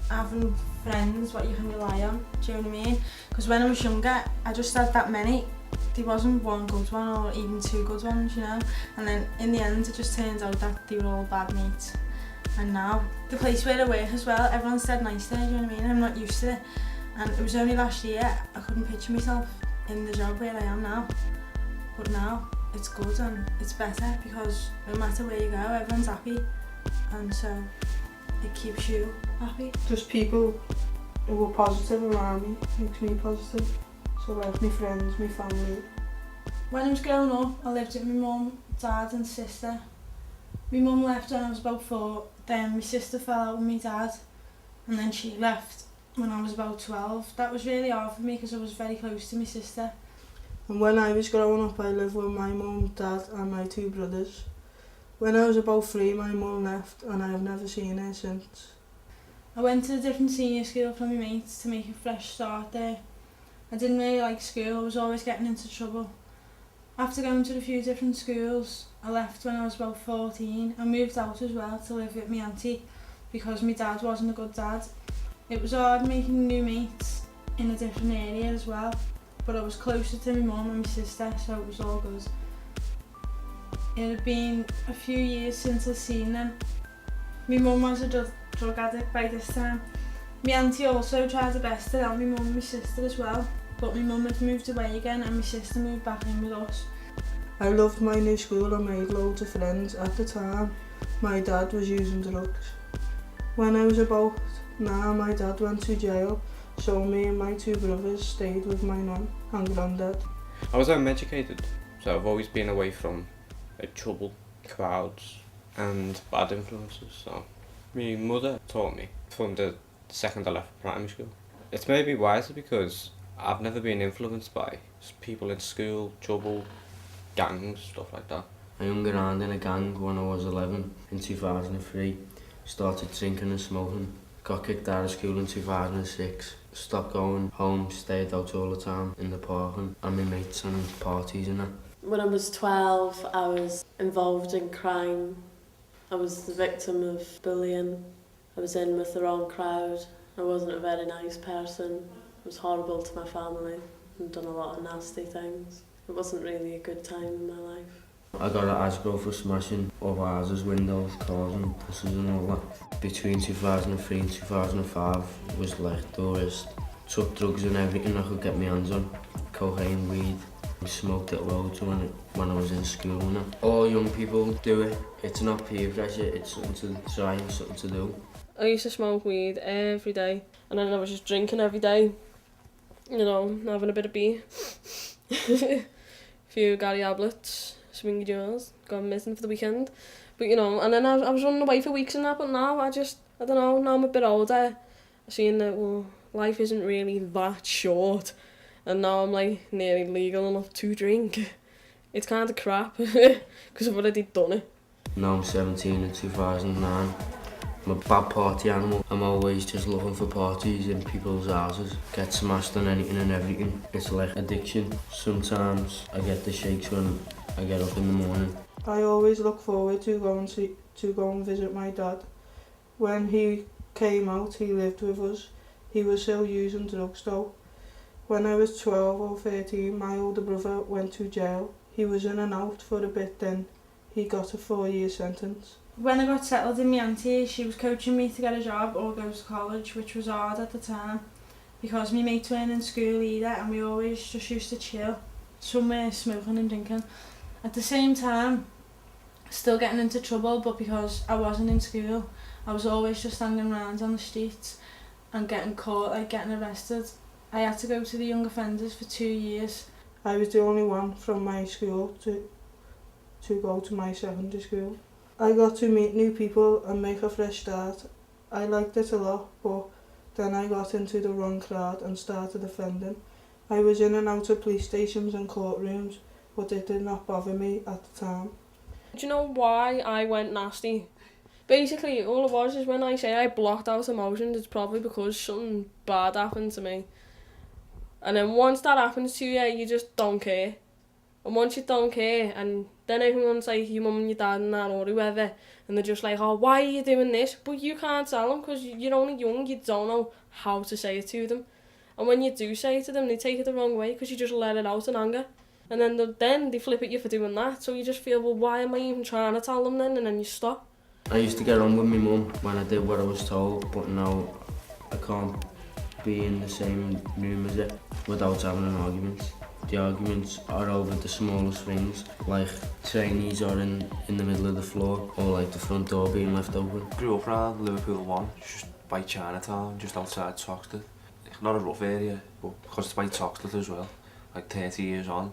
having friends what you can rely on, do you know what I mean? Because when I was younger, I just had that many. There wasn't one good one or even two good ones, you know? And then in the end, it just turns out that they were all bad mates. And now, the place where I work as well, everyone's dead nice there, do you know what I mean? I'm not used to it. And it was only last year, I couldn't picture myself in the job where I am now. But now, it's good and it's better because no matter where you go, everyone's happy. And so, it keeps you happy. Just people who are positive around me makes me positive. So like my friends, my family. When I was growing up, I lived with my mum, dad and sister. My mum left when I was about 4, then my sister fell out with my dad, and then she left when I was about 12. That was really hard for me because I was very close to my sister. And when I was growing up, I lived with my mum, dad and my 2 brothers. When I was about 3, my mum left and I have never seen her since. I went to a different senior school from my mates to make a fresh start there. I didn't really like school, I was always getting into trouble. After going to a few different schools, I left when I was about 14. I moved out as well to live with my auntie because my dad wasn't a good dad. It was hard making new mates in a different area as well, but I was closer to my mum and my sister, so it was all good. It had been a few years since I'd seen them. My mum was a drug addict by this time. My auntie also tried her best to help my mum and my sister as well, but my mum had moved away again and my sister moved back in with us. I loved my new school and made loads of friends. At the time, my dad was using drugs. When I was about 9, my dad went to jail, so me and my 2 brothers stayed with my nan and granddad. I was uneducated, so I've always been away from trouble, crowds and bad influences. So my mother taught me from the second I left primary school. It's made me wiser because I've never been influenced by people in school, trouble, gangs, stuff like that. I hung around in a gang when I was 11 in 2003, started drinking and smoking, got kicked out of school in 2006, stopped going home, stayed out all the time in the parking and my mates and parties and that. When I was 12, I was involved in crime. I was the victim of bullying. I was in with the wrong crowd. I wasn't a very nice person. I was horrible to my family and done a lot of nasty things. It wasn't really a good time in my life. I got an ASBO for smashing up houses, windows, cars and buses and all that. Between 2003 and 2005 was like the worst. Took drugs and everything I could get my hands on. Cocaine, weed. I smoked it loads when I was in school. And all young people do it. It's not peer pressure, it's something to try and something to do. I used to smoke weed every day and then I was just drinking every day. You know, having a bit of beer. A few Gary Ablets, swingy jars, gone missing for the weekend. But you know, and then I was running away for weeks and that, but now I don't know, now I'm a bit older. I've seen that, well, life isn't really that short. And now I'm like nearly legal enough to drink. It's kind of crap, because I've already done it. Now I'm 17 in 2009. I'm a bad party animal. I'm always just looking for parties in people's houses. Get smashed on anything and everything. It's like addiction. Sometimes I get the shakes when I get up in the morning. I always look forward to go and visit my dad. When he came out, he lived with us. He was still using drugs though. When I was 12 or 13, my older brother went to jail. He was in and out for a bit then. He got a 4-year sentence. When I got settled in my auntie, she was coaching me to get a job or go to college, which was hard at the time because my mates weren't in school either and we always just used to chill somewhere smoking and drinking. At the same time, still getting into trouble, but because I wasn't in school, I was always just standing around on the streets and getting caught, like getting arrested. I had to go to the young offenders for 2 years. I was the only one from my school to go to my secondary school. I got to meet new people and make a fresh start. I liked it a lot, but then I got into the wrong crowd and started offending. I was in and out of police stations and courtrooms, but it did not bother me at the time. Do you know why I went nasty? Basically, all it was is when I say I blocked out emotions, it's probably because something bad happened to me. And then once that happens to you, you just don't care. And once you don't care and Then everyone's like your mum and your dad and that or whoever, and they're just like, oh, why are you doing this? But you can't tell them because you're only young, you don't know how to say it to them. And when you do say it to them, they take it the wrong way because you just let it out in anger. And then they flip at you for doing that, so you just feel, well, why am I even trying to tell them then? And then you stop. I used to get on with my mum when I did what I was told, but now I can't be in the same room as her without having an argument. The arguments are over the smallest things, like trainees are in the middle of the floor, or like the front door being left open. Grew up around Liverpool 1, just by Chinatown, just outside Toxteth. Not a rough area, but because it's by Toxteth as well, like 30 years on.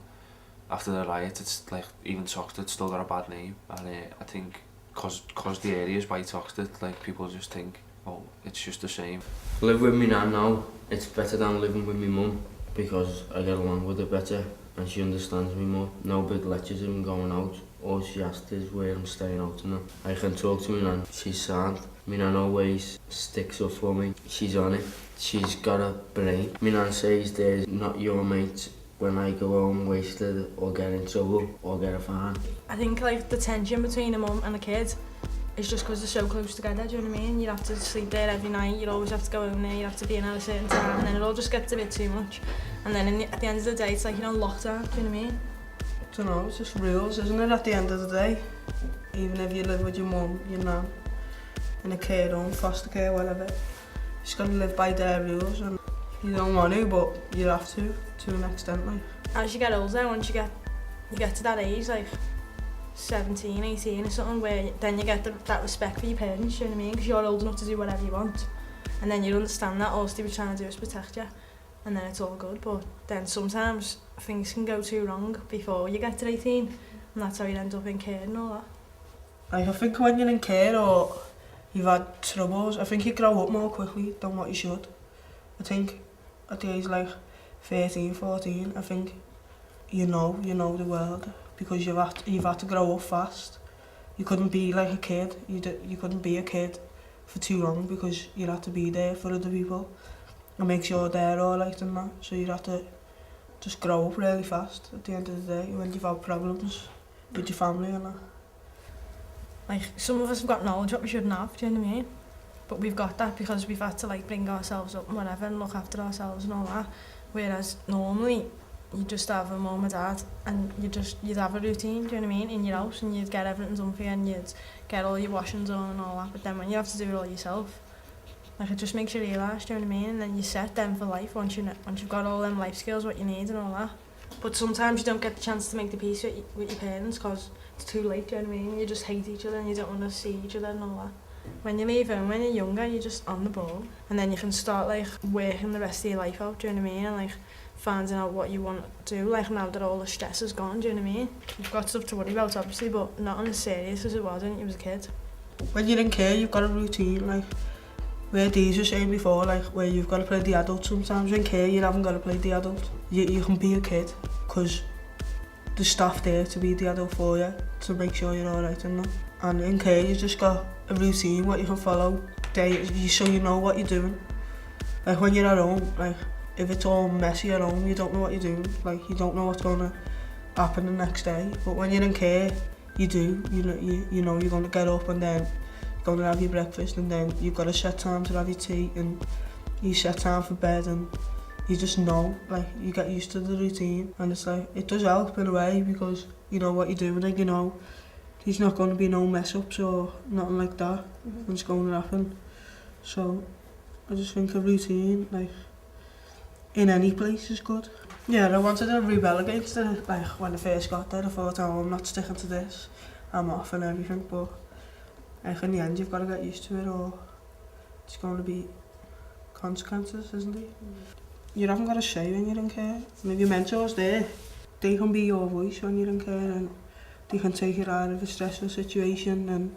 After the riot, it's like even Toxteth still got a bad name, and I think cause the area's by Toxteth, like people just think, oh, it's just the same. Live with me now, it's better than living with my mum, because I get along with her better and she understands me more. No big lectures of me going out. All she asks is where I'm staying out and that. I can talk to me nan, she's sound. Me nan always sticks up for me. She's on it. She's got a brain. Me nan says there's not your mate when I go home wasted or get in trouble or get a fine. I think like the tension between a mum and a kid is just because they're so close together, do you know what I mean? You have to sleep there every night, you always have to go home there, you have to be in at a certain time, and then it all just gets a bit too much. And then at the end of the day, it's like you're on lockdown, do you know what I mean? I don't know, it's just rules, isn't it, at the end of the day? Even if you live with your mum, your nan, in a care home, foster care, whatever, you just got to live by their rules, and you don't want to, but you have to an extent, like. As you get older, once you get to that age, like 17, 18 or something, where then you get that respect for your parents, you know what I mean? Because you're old enough to do whatever you want. And then you understand that all they were trying to do is protect you. And then it's all good, but then sometimes things can go too wrong before you get to 18, and that's how you end up in care and all that. Like, I think when you're in care or you've had troubles, I think you grow up more quickly than what you should. I think at the age like 13, 14, I think you know the world, because you've had to grow up fast. You couldn't be like a kid. You couldn't be a kid for too long because you had to be there for other people and make sure they're alright and that. So you have to just grow up really fast at the end of the day when you've had problems with your family and that. Like, some of us have got knowledge what we shouldn't have, do you know what I mean? But we've got that because we've had to like bring ourselves up and whatever and look after ourselves and all that. Whereas normally you just have a mum and dad and you'd have a routine, do you know what I mean, in your house, and you'd get everything done for you and you'd get all your washing done and all that. But then when you have to do it all yourself, like, it just makes you realise, do you know what I mean? And then you set them for life once you've got all them life skills what you need and all that. But sometimes you don't get the chance to make the peace with your parents because it's too late, do you know what I mean? You just hate each other and you don't want to see each other and all that. When you leave home, when you're younger, you're just on the ball, and then you can start like working the rest of your life out, do you know what I mean? And like finding out what you want to do, like now that all the stress is gone, do you know what I mean? You've got stuff to worry about obviously, but not as serious as it was when you was a kid. When you're in care, you've got a routine, like where Dee's was saying before, like where you've got to play the adult sometimes. In care, you haven't got to play the adult. You can be a kid because the staff there to be the adult for you, to make sure you're alright and that. And in care, you just got a routine what you can follow, so you know what you're doing. Like when you're at home, like if it's all messy at home, you don't know what you're doing. Like you don't know what's going to happen the next day. But when you're in care, you do. You know you're going to get up and then you're going to have your breakfast, and then you've got a set time to have your tea and you set time for bed, and you just know, like you get used to the routine, and it's like it does help in a way because you know what you're doing and you know there's not going to be no mess ups or nothing like that that's going to happen. So I just think a routine, like in any place, is good. Yeah, I wanted to rebel against it. Like when I first got there, I thought, oh, I'm not sticking to this, I'm off and everything. But like in the end, you've got to get used to it, or it's going to be consequences, isn't it? You haven't got a say when you're in care. And if your mentor's there, they can be your voice when you're in care, and they can take you out of a stressful situation, and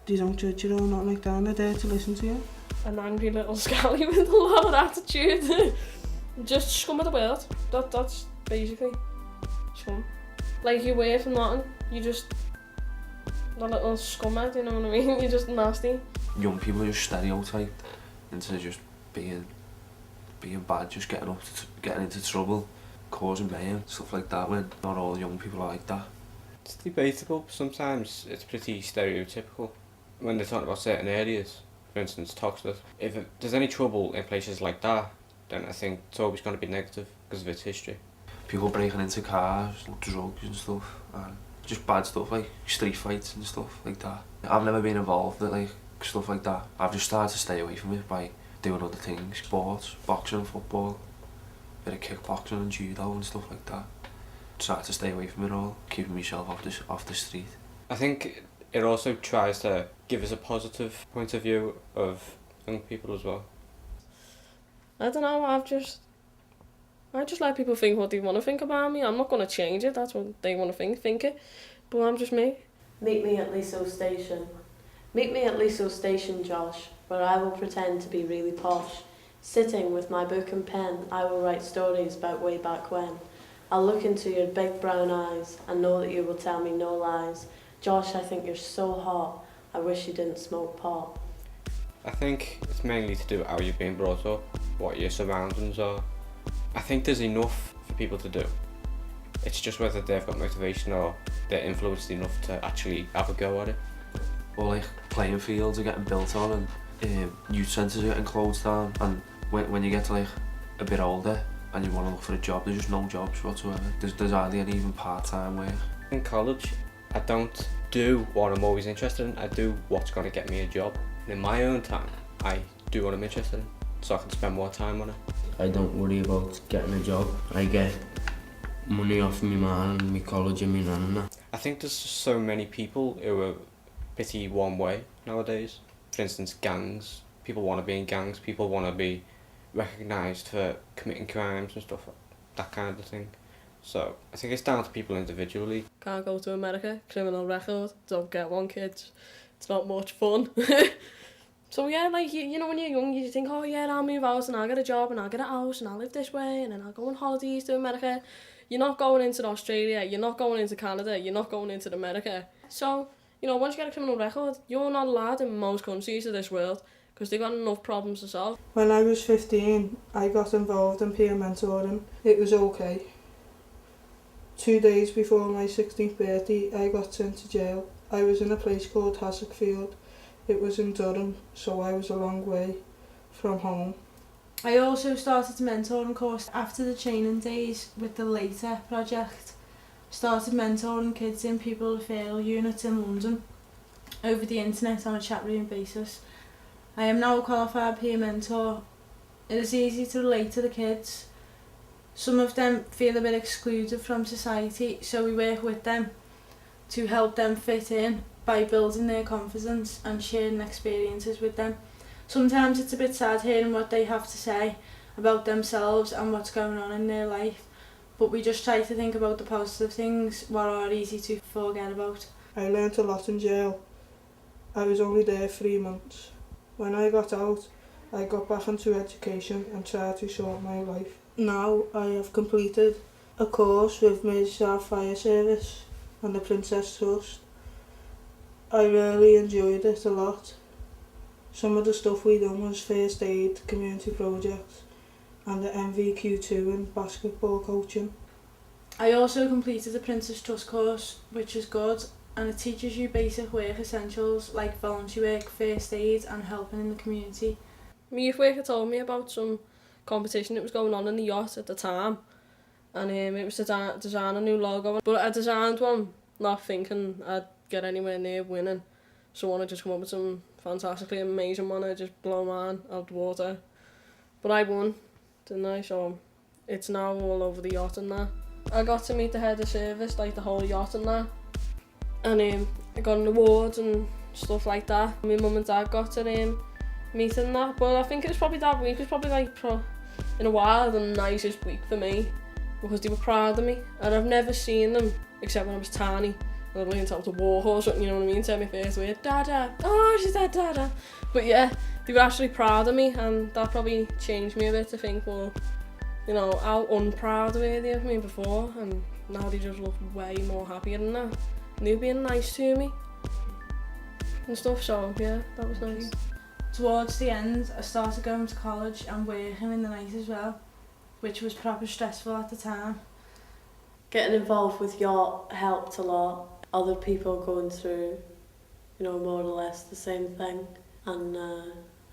they don't judge you or nothing like that, and they're there to listen to you. An angry little scally with a lot of attitude. Just scum of the world. That's basically scum. Like you wear for nothing, you just a little scumhead, you know what I mean? You're just nasty. Young people are just stereotyped into just being bad, just getting into trouble. causing mayhem, stuff like that, when not all young people are like that. It's debatable. Sometimes it's pretty stereotypical when they're talking about certain areas. For instance, Toxteth. If there's any trouble in places like that, then I think it's always going to be negative because of its history. People breaking into cars, drugs and stuff, and just bad stuff like street fights and stuff like that. I've never been involved with like stuff like that. I've just started to stay away from it by doing other things, sports, boxing, football, bit of kickboxing and judo and stuff like that. Started to stay away from it all, keeping myself off the street. I think it also tries to give us a positive point of view of young people as well. I don't know, I just let people think what they want to think about me. I'm not going to change it, that's what they want to think it. But I'm just me. Meet me at Liso Station. Meet me at Liso Station, Josh, where I will pretend to be really posh. Sitting with my book and pen, I will write stories about way back when. I'll look into your big brown eyes and know that you will tell me no lies. Josh, I think you're so hot. I wish you didn't smoke pot. I think it's mainly to do with how you're being brought up, what your surroundings are. I think there's enough for people to do. It's just whether they've got motivation or they're influenced enough to actually have a go at it. Or like playing fields are getting built on and youth centres are getting closed down, and when you get to like a bit older and you want to look for a job, there's just no jobs whatsoever. There's hardly any even part-time work. In college, I don't do what I'm always interested in, I do what's going to get me a job. And in my own time, I do what I'm interested in, so I can spend more time on it. I don't worry about getting a job. I get money off my man and my college and my nan and that. I think there's just so many people who are pretty one way nowadays. For instance, gangs. People want to be in gangs, people want to be recognised for committing crimes and stuff, that kind of thing. So I think it's down to people individually. Can't go to America, criminal record, don't get one, kids. It's not much fun. So yeah, like, you know, when you're young, you think, oh yeah, I'll move out and I'll get a job and I'll get a house and I'll live this way and then I'll go on holidays to America. You're not going into Australia, you're not going into Canada, you're not going into America. So, you know, once you get a criminal record, you're not allowed in most countries of this world because they've got enough problems to solve. When I was 15, I got involved in peer mentoring. It was okay. 2 days before my 16th birthday, I got sent to jail. I was in a place called Hassockfield. It was in Durham, so I was a long way from home. I also started a mentoring course after the training days with the Later project. Started mentoring kids in people referral units in London over the internet on a chat room basis. I am now a qualified peer mentor. It is easy to relate to the kids. Some of them feel a bit excluded from society, so we work with them to help them fit in by building their confidence and sharing experiences with them. Sometimes it's a bit sad hearing what they have to say about themselves and what's going on in their life, but we just try to think about the positive things, what are easy to forget about. I learnt a lot in jail. I was only there 3 months. When I got out, I got back into education and tried to sort my life. Now I have completed a course with Merseyside Fire Service and the Princess Trust. I really enjoyed it a lot. Some of the stuff we done was first aid, community projects and the MVQ2 in basketball coaching. I also completed the Princess Trust course, which is good, and it teaches you basic work essentials like voluntary work, first aid and helping in the community. My youth worker told me about some competition that was going on in the yacht at the time, and it was to design a new logo, but I designed one not thinking I'd get anywhere near winning. So I wanted to just come up with some fantastically amazing one, I just blow mine out of the water. But I won, didn't I? So it's now all over the yacht and that. I got to meet the head of service, like the whole yacht and that. And I got an award and stuff like that. My mum and dad got to meet and that. But I think it was probably that week, it was probably like in a while the nicest week for me, because they were proud of me. And I've never seen them, except when I was tiny. I was leaning out to walk or something, you know what I mean, say my first word, Dada, oh she said Dada. But yeah, they were actually proud of me, and that probably changed me a bit to think, well, you know, how unproud were they of me before, and now they just look way more happier than that. And they were being nice to me and stuff, so yeah, that was nice. Towards the end, I started going to college and working in the night as well. which was proper stressful at the time. Getting involved with yacht helped a lot. Other people going through, you know, more or less the same thing, and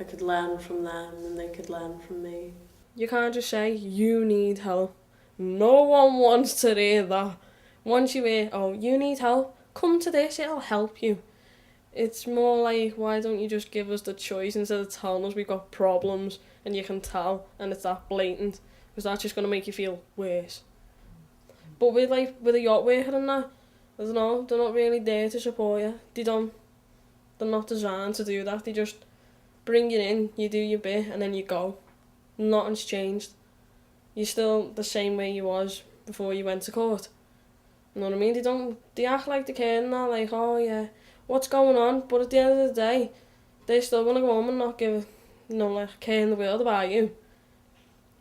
I could learn from them and they could learn from me. You can't just say, you need help. No one wants to hear that. Once you hear, oh, you need help, come to this, it'll help you. It's more like, why don't you just give us the choice instead of telling us we've got problems and you can tell and it's that blatant, because that's just going to make you feel worse. But with a yacht worker and that, I don't know, they're not really there to support you. They're not designed to do that. They just bring you in, you do your bit and then you go. Nothing's changed. You're still the same way you was before you went to court. You know what I mean? They act like they care and that, like, oh yeah, what's going on? But at the end of the day, they still want to go home and not give, like, care in the world about you.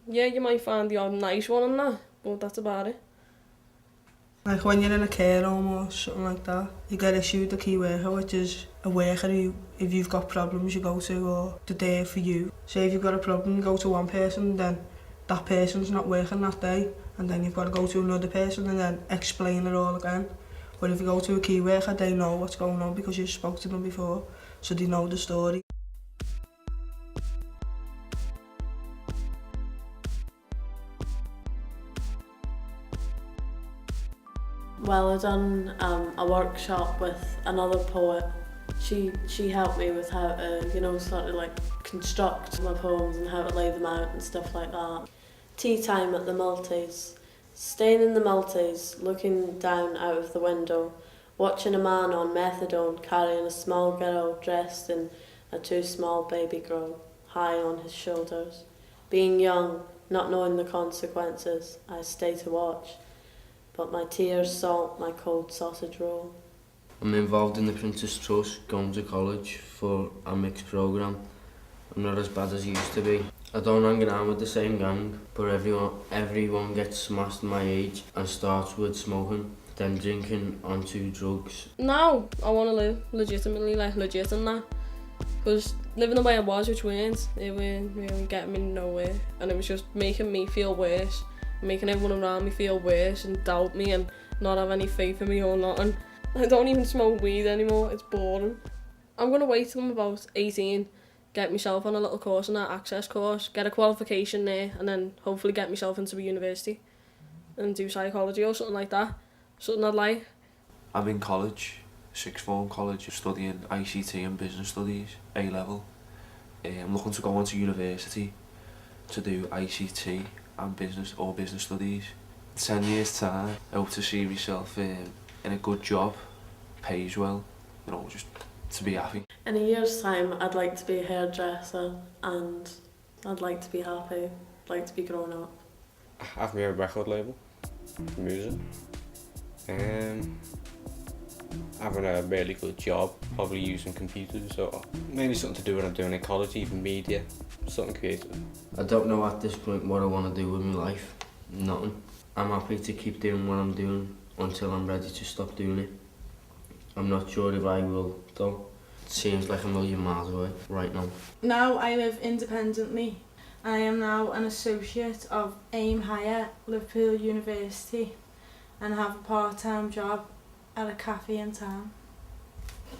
Yeah, you might find the odd nice one and that, but that's about it. Like when you're in a care home or something like that, you get issued a key worker, which is a worker who, if you've got problems, you go to, or they're there for you. Say if you've got a problem, you go to one person, then that person's not working that day, and then you've got to go to another person and then explain it all again. But if you go to a key worker, they know what's going on because you spoke to them before, so they know the story. Well, I done a workshop with another poet. She helped me with how to, you know, sort of like construct my poems and how to lay them out and stuff like that. Tea time at the Maltese. Staying in the Maltese, looking down out of the window, watching a man on methadone carrying a small girl dressed in a too small baby girl, high on his shoulders. Being young, not knowing the consequences, I stay to watch. But my tears salt my cold sausage roll. I'm involved in the Princess Trust, going to college for a mixed programme. I'm not as bad as I used to be. I don't hang around with the same gang, but everyone gets smashed my age and starts with smoking, then drinking onto drugs. Now, I want to live legitimately, like legit and that. Because living the way I was, which weren't, it weren't really getting me nowhere. And it was just making me feel worse. Making everyone around me feel worse and doubt me and not have any faith in me or nothing. I don't even smoke weed anymore, it's boring. I'm going to wait till I'm about 18, get myself on a little course, on that access course, get a qualification there, and then hopefully get myself into a university and do psychology or something like that. Something I'd like. I'm in college, sixth form college, studying ICT and business studies, A-level. I'm looking to go on to university to do ICT and business studies. 10 years time, I hope to see myself in a good job, pays well, you know, just to be happy. In a year's time, I'd like to be a hairdresser and I'd like to be happy, I'd like to be grown up. Have my own record label for music. Having a really good job, probably using computers, or maybe something to do when I'm doing in college, even media, something creative. I don't know at this point what I want to do with my life. Nothing. I'm happy to keep doing what I'm doing until I'm ready to stop doing it. I'm not sure if I will though. It seems like a million miles away right now. Now I live independently. I am now an associate of Aim Higher, Liverpool University, and have a part-time job at a cafe in town.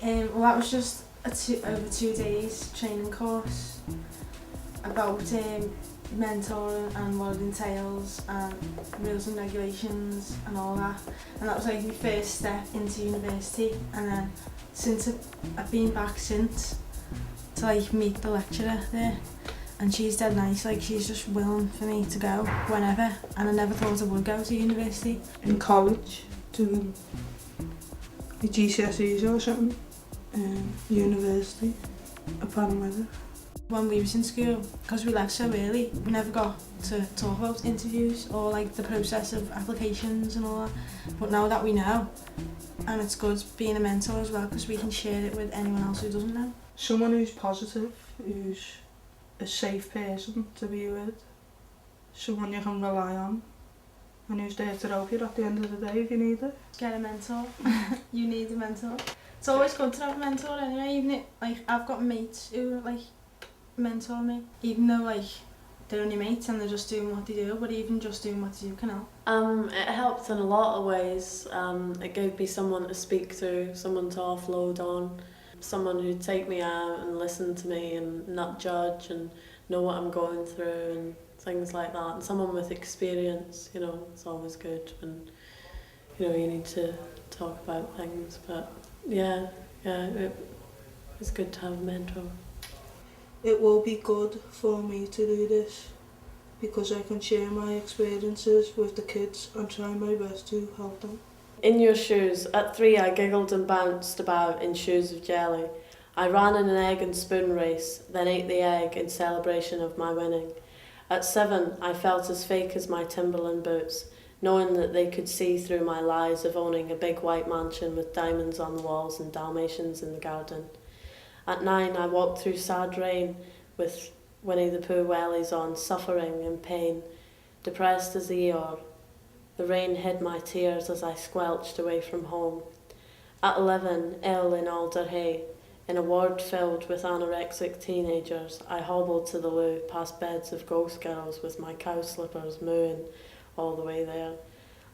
Well, that was just over 2 days training course about mentoring and what it entails and rules and regulations and all that, and that was like my first step into university. And then since I've been back since to like meet the lecturer there, and she's dead nice, like she's just willing for me to go whenever, and I never thought I would go to university. In college, doing my GCSEs or something, university, a paramedic. When we was in school, because we left so early, we never got to talk about interviews or like the process of applications and all that. But now that we know, and it's good being a mentor as well, because we can share it with anyone else who doesn't know. Someone who's positive, who's a safe person to be with, someone you can rely on, and who's there to help you at the end of the day if you need it. Get a mentor. You need a mentor. It's always good to have a mentor anyway, even if like I've got mates who like mentor me, even though like they're only mates and they're just doing what they do, but even just doing what they do can help. It helped in a lot of ways. It gave me someone to speak to, someone to offload on, someone who'd take me out and listen to me and not judge and know what I'm going through and things like that. And someone with experience, you know, it's always good when, you know, you need to talk about things. But yeah, it's good to have a mentor. It will be good for me to do this because I can share my experiences with the kids and try my best to help them. In your shoes. At 3, I giggled and bounced about in shoes of jelly. I ran in an egg and spoon race, then ate the egg in celebration of my winning. At 7, I felt as fake as my Timberland boots, knowing that they could see through my lies of owning a big white mansion with diamonds on the walls and Dalmatians in the garden. At 9, I walked through sad rain with Winnie the Pooh wellies on, suffering and pain, depressed as Eeyore. The rain hid my tears as I squelched away from home. At 11, ill in Alderhay, in a ward filled with anorexic teenagers, I hobbled to the loo past beds of ghost girls with my cow slippers mooing all the way there.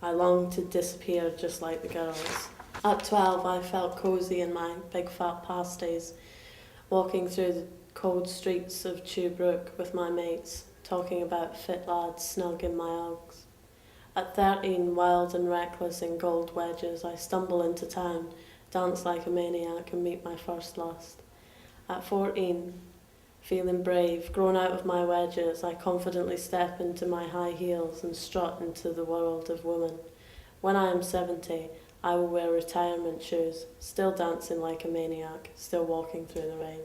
I longed to disappear just like the girls. At 12, I felt cosy in my big fat pasties, walking through the cold streets of Tuebrook with my mates, talking about fit lads snug in my Uggs. At 13, wild and reckless in gold wedges, I stumble into town, dance like a maniac and meet my first lust. At 14, feeling brave, grown out of my wedges, I confidently step into my high heels and strut into the world of women. When I am 70, I will wear retirement shoes, still dancing like a maniac, still walking through the rain.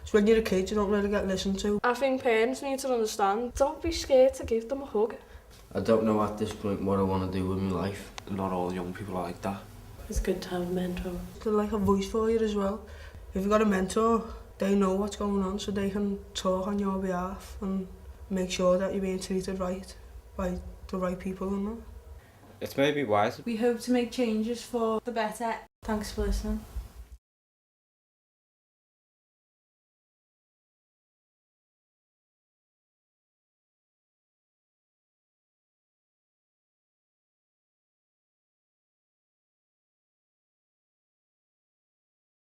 So when you're a kid, you don't really get listened to. I think parents need to understand, don't be scared to give them a hug. I don't know at this point what I want to do with my life. Not all young people are like that. It's good to have a mentor. They're like a voice for you as well. If you've got a mentor, they know what's going on, so they can talk on your behalf and make sure that you're being treated right by the right people and that. It's made me wiser. We hope to make changes for the better. Thanks for listening.